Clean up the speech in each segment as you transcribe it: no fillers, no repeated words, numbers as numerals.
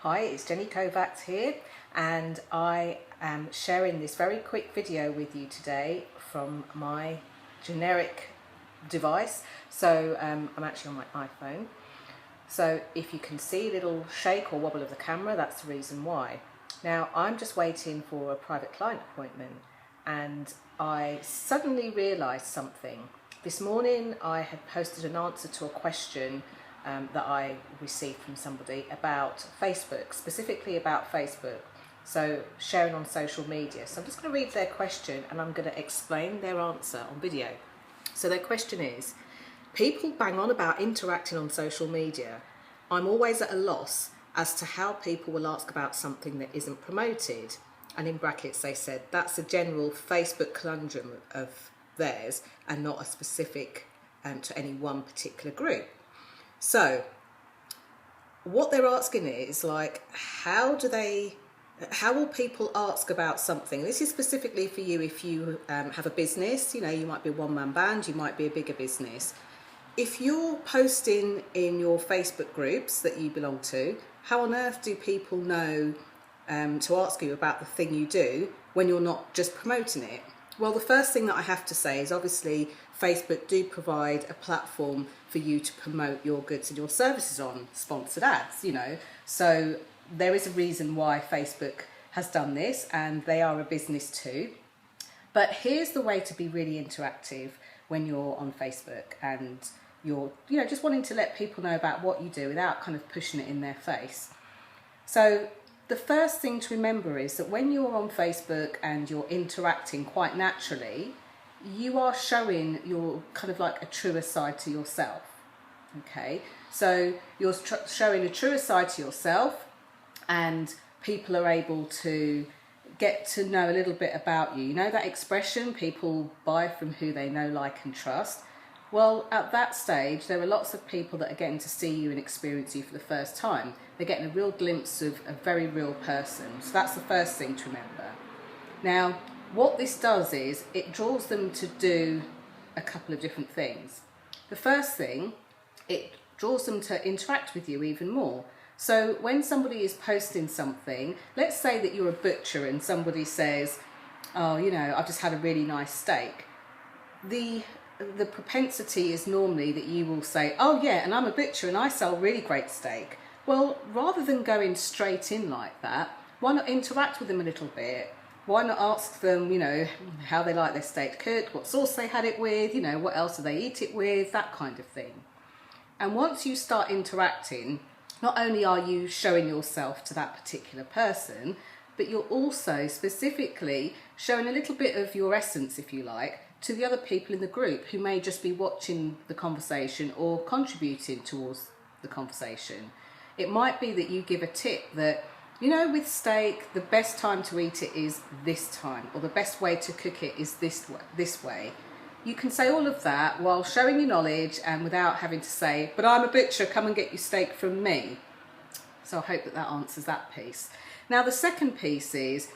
Hi, it's Jenny Kovacs here, and I am sharing this very quick video with you today from my generic device. So I'm actually on my iPhone. So if you can see a little shake or wobble of the camera, that's the reason why. Now I'm just waiting for a private client appointment, and I suddenly realised something. This morning I had posted an answer to a question that I received from somebody about Facebook, specifically about Facebook, so sharing on social media. So I'm just going to read their question and I'm going to explain their answer on video. So their question is, people bang on about interacting on social media. I'm always at a loss as to how people will ask about something that isn't promoted. And in brackets they said that's a general Facebook conundrum of theirs and not a specific to any one particular group. So what they're asking is, like, how will people ask about something? This is specifically for you if you have a business. You know, you might be a one-man band, you might be a bigger business. If you're posting in your Facebook groups that you belong to, how on earth do people know to ask you about the thing you do when you're not just promoting it? Well, the first thing that I have to say is obviously Facebook do provide a platform for you to promote your goods and your services on, sponsored ads, you know. So there is a reason why Facebook has done this, and they are a business too. But here's the way to be really interactive when you're on Facebook and you're, you know, just wanting to let people know about what you do without kind of pushing it in their face. So the first thing to remember is that when you're on Facebook and you're interacting quite naturally, you are showing your kind of like a truer side to yourself. Okay, so you're showing a truer side to yourself, and people are able to get to know a little bit about you. You know that expression, people buy from who they know, like and trust? Well, at that stage, there are lots of people that are getting to see you and experience you for the first time. They're getting a real glimpse of a very real person. So that's the first thing to remember. Now, what this does is it draws them to do a couple of different things. The first thing, it draws them to interact with you even more. So when somebody is posting something, let's say that you're a butcher and somebody says, oh, you know, I've just had a really nice steak. The propensity is normally that you will say, oh yeah, and I'm a butcher and I sell really great steak. Well, rather than going straight in like that, why not interact with them a little bit? Why not ask them, you know, how they like their steak cooked, what sauce they had it with, you know, what else do they eat it with, that kind of thing. And once you start interacting, not only are you showing yourself to that particular person, but you're also specifically showing a little bit of your essence, if you like, to the other people in the group who may just be watching the conversation or contributing towards the conversation. It might be that you give a tip that, you know, with steak, the best time to eat it is this time, or the best way to cook it is this way. You can say all of that while showing your knowledge and without having to say, but I'm a butcher, come and get your steak from me. So I hope that that answers that piece. Now the second piece is,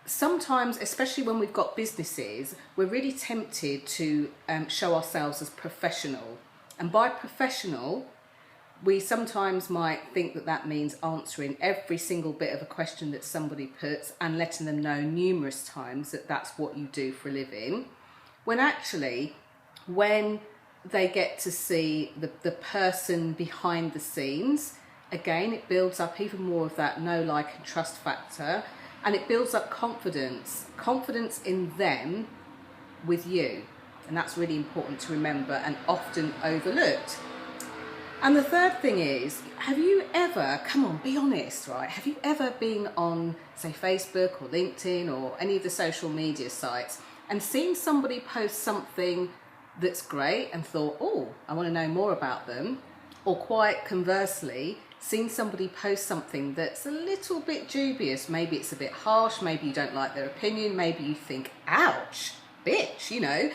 sometimes, especially when we've got businesses, we're really tempted to show ourselves as professional. And by professional, we sometimes might think that that means answering every single bit of a question that somebody puts and letting them know numerous times that that's what you do for a living. When actually, when they get to see the person behind the scenes, again, it builds up even more of that know, like and trust factor. And it builds up confidence in them with you. And that's really important to remember and often overlooked. And the third thing is, have you ever, come on, be honest, right? Have you ever been on, say, Facebook or LinkedIn or any of the social media sites and seen somebody post something that's great and thought, oh, I want to know more about them? Or quite conversely, seen somebody post something that's a little bit dubious, maybe it's a bit harsh, maybe you don't like their opinion, maybe you think, ouch, bitch, you know,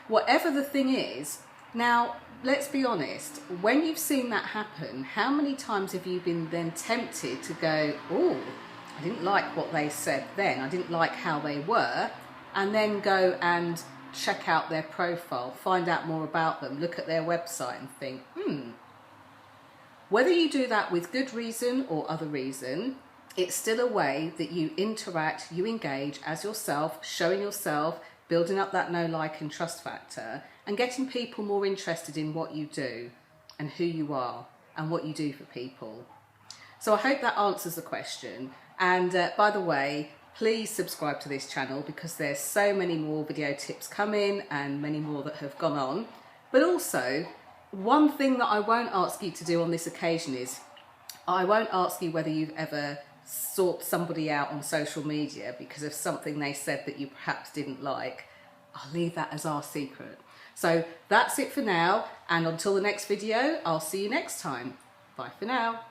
whatever the thing is. Now, let's be honest, when you've seen that happen, how many times have you been then tempted to go, oh, I didn't like what they said then, I didn't like how they were, and then go and check out their profile, find out more about them, look at their website and think, Whether you do that with good reason or other reason, it's still a way that you interact, you engage as yourself, showing yourself, building up that know, like and trust factor, and getting people more interested in what you do and who you are and what you do for people. So I hope that answers the question. And by the way, please subscribe to this channel because there's so many more video tips coming and many more that have gone on. But also, one thing that I won't ask you to do on this occasion is, I won't ask you whether you've ever sought somebody out on social media because of something they said that you perhaps didn't like. I'll leave that as our secret. So that's it for now, and until the next video, I'll see you next time. Bye for now.